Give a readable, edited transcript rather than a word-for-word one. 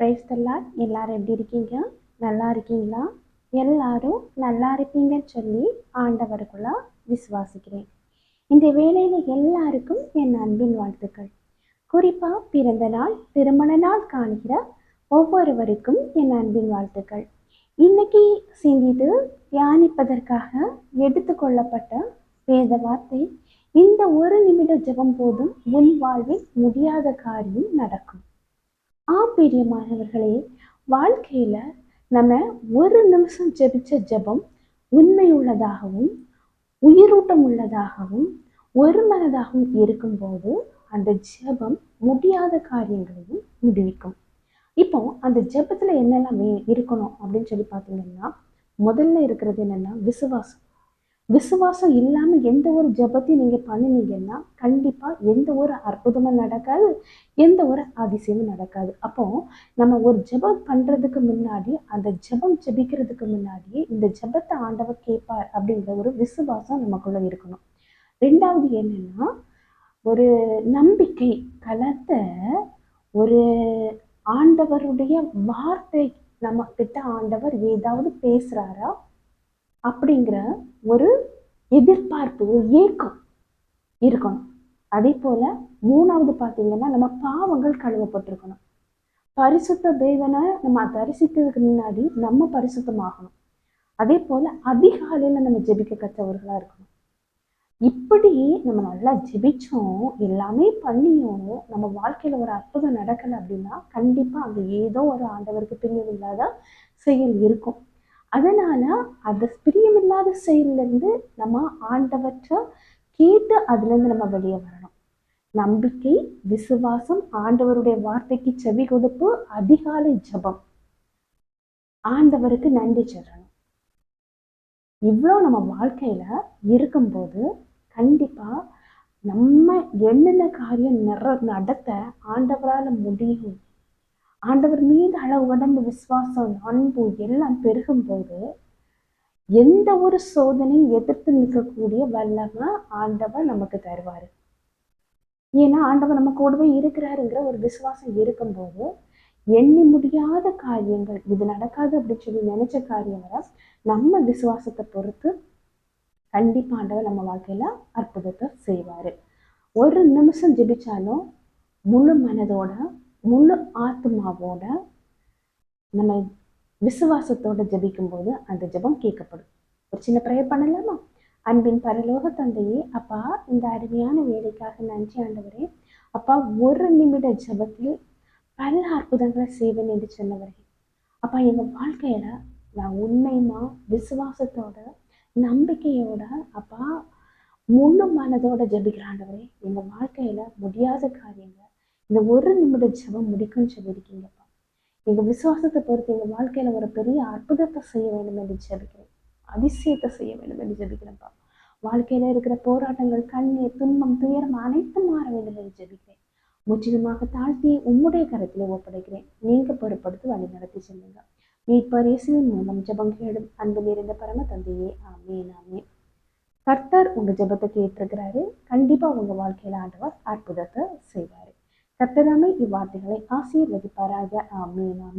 Praise the Lord. எல்லாரும் எப்படி இருக்கீங்க? நல்லா இருக்கீங்களா? எல்லாரும் நல்லா இருப்பீங்கன்னு சொல்லி ஆண்டவருக்குள்ள விசுவாசிக்கிறேன். இந்த வேளையில எல்லாருக்கும் என் அன்பின் வாழ்த்துக்கள். குறிப்பா பிறந்த நாள், திருமண நாள் காணுகிற ஒவ்வொருவருக்கும் என் அன்பின் வாழ்த்துக்கள். இன்னைக்கு சிந்தித்து தியானிப்பதற்காக எடுத்துக்கொள்ளப்பட்ட வேத வார்த்தை, இந்த ஒரு நிமிட ஜெபம் போதும் உன் வாழ்வில் முடியாத காரியம் நடக்கும். பிரியமானவர்களே, வாழ்க்கையில நம்ம ஒரு நிமிஷம் ஜெபிச்ச ஜெபம் உண்மை உள்ளதாகவும் உயிரூட்டம் உள்ளதாகவும் ஒரு மனதாகவும் இருக்கும்போது அந்த ஜெபம் முடியாத காரியங்களையும் முடிவிக்கும். இப்போ அந்த ஜெபத்துல என்னெல்லாம் இருக்கணும் அப்படின்னு சொல்லி பார்த்தீங்கன்னா, முதல்ல இருக்கிறது என்னன்னா விசுவாசம். விசுவாசம் இல்லாம எந்த ஒரு ஜெபத்தையும் நீங்க பண்ணினீங்கன்னா கண்டிப்பா எந்த ஒரு அற்புதமும் நடக்காது, எந்த ஒரு அதிசயமும் நடக்காது. அப்போ நம்ம ஒரு ஜெபம் பண்றதுக்கு முன்னாடி, அந்த ஜெபம் ஜெபிக்கிறதுக்கு முன்னாடியே இந்த ஜெபத்தை ஆண்டவர் கேட்பார் அப்படிங்கிற ஒரு விசுவாசம் நமக்குள்ள இருக்கணும். ரெண்டாவது என்னன்னா, ஒரு நம்பிக்கை கலந்த ஒரு ஆண்டவருடைய வார்த்தை, நம்ம கிட்ட ஆண்டவர் ஏதாவது பேசுறாரா அப்படிங்கிற ஒரு எதிர்பார்ப்பு, ஒரு ஏக்கம் இருக்கணும். அதே போல மூணாவது பார்த்தீங்கன்னா, நம்ம பாவங்கள் கழுவப்பட்டிருக்கணும். பரிசுத்த தேவனை நம்ம தரிசிக்கிறதுக்கு முன்னாடி நம்ம பரிசுத்தமாகணும். அதே போல அதிகாலையில நம்ம ஜெபிக்க கற்றவர்களா இருக்கணும். இப்படி நம்ம நல்லா ஜெபிச்சோம், எல்லாமே பண்ணியும் நம்ம வாழ்க்கையில ஒரு அற்புதம் நடக்கலை அப்படின்னா கண்டிப்பா அங்க ஏதோ ஒரு ஆண்டவருக்கு பிரியமில்லாத செயல் இருக்கும். அதனால அந்த பிரியமில்லாத செயலிருந்து நம்ம ஆண்டவற்றை கேட்டு அதுலேருந்து நம்ம வெளியே வரணும். நம்பிக்கை, விசுவாசம், ஆண்டவருடைய வார்த்தைக்கு செவி கொடுப்பு, அதிகாலை ஜெபம், ஆண்டவருக்கு நன்றி சொல்லணும். இவ்வளோ நம்ம வாழ்க்கையில இருக்கும்போது கண்டிப்பா நம்ம என்னென்ன காரியம் நடத்த ஆண்டவரால முடியும். ஆண்டவர் மீது அளவு உடம்பு விசுவாசம், அன்பு எல்லாம் பெருகும்போது எந்த ஒரு சோதனையும் எதிர்த்து நிற்கக்கூடிய வல்லமை ஆண்டவர் நமக்கு தருவாரு. ஏன்னா ஆண்டவர் நம்ம கூடவே இருக்கிறாருங்கிற ஒரு விசுவாசம் இருக்கும்போது எண்ணி முடியாத காரியங்கள், இது நடக்காது அப்படின்னு சொல்லி நினைச்ச காரியம் வர நம்ம விசுவாசத்தை பொறுத்து கண்டிப்பா ஆண்டவர் நம்ம வாழ்க்கையில அற்புதத்தை செய்வாரு. ஒரு நிமிஷம் ஜெபிச்சாலும் முழு மனதோட முழு ஆத்மாவோட நம்ம விசுவாசத்தோட ஜெபிக்கும் போது அந்த ஜெபம் கேட்கப்படும். ஒரு சின்ன ப்ரேயர் பண்ணலாமா? அன்பின் பரலோக தந்தையே, அப்பா, இந்த அருமையான வேலைக்காக நன்றி ஆண்டவரே. அப்பா, ஒரு நிமிட ஜெபத்தில் பல அற்புதங்களை செய்வேன் என்று சொன்னவரே, அப்பா, எங்க வாழ்க்கையில நான் உண்மையுமா விசுவாசத்தோட நம்பிக்கையோட அப்பா முழு மனதோட ஜெபிக்கிற ஆண்டவரே, எங்க வாழ்க்கையில முடியாத காரியங்கள் இந்த ஒரு நிமிட ஜெபம் முடிக்கும்னு சொல்லியிருக்கீங்கப்பா. எங்க விசுவாசத்தை பொறுத்து எங்க வாழ்க்கையில ஒரு பெரிய அற்புதத்தை செய்ய வேண்டும் என்று ஜெபிக்கிறேன். அதிசயத்தை செய்ய வேண்டும் என்று ஜெபிக்கிறேன்ப்பா. வாழ்க்கையில இருக்கிற போராட்டங்கள், கண்ணீர், துன்பம், துயரம் அனைத்தும் மாற வேண்டும் என்று ஜெபிக்கிறேன். முற்றிலுமாக தாழ்த்தி உம்முடைய கரத்திலே ஒப்படைக்கிறேன். நீங்க பொறுப்படுத்தி வழி நடத்தி செல்லுங்க. மீட்பர் இயேசுவின் மூலம் ஜெபம் கேடும் அன்பு நிறைந்த பரம தந்தையே, ஆமேன் ஆமேன். கர்த்தர் உங்க ஜெபத்தை கேட்டிருக்கிறாரு. கண்டிப்பா உங்க வாழ்க்கையில ஆண்டவர் அற்புதத்தை செய்வாரு. கர்த்தராமே இவ்வார்த்தைகளை ஆசீர்வதிப்பாராக. ஆமேன் ஆமேன்.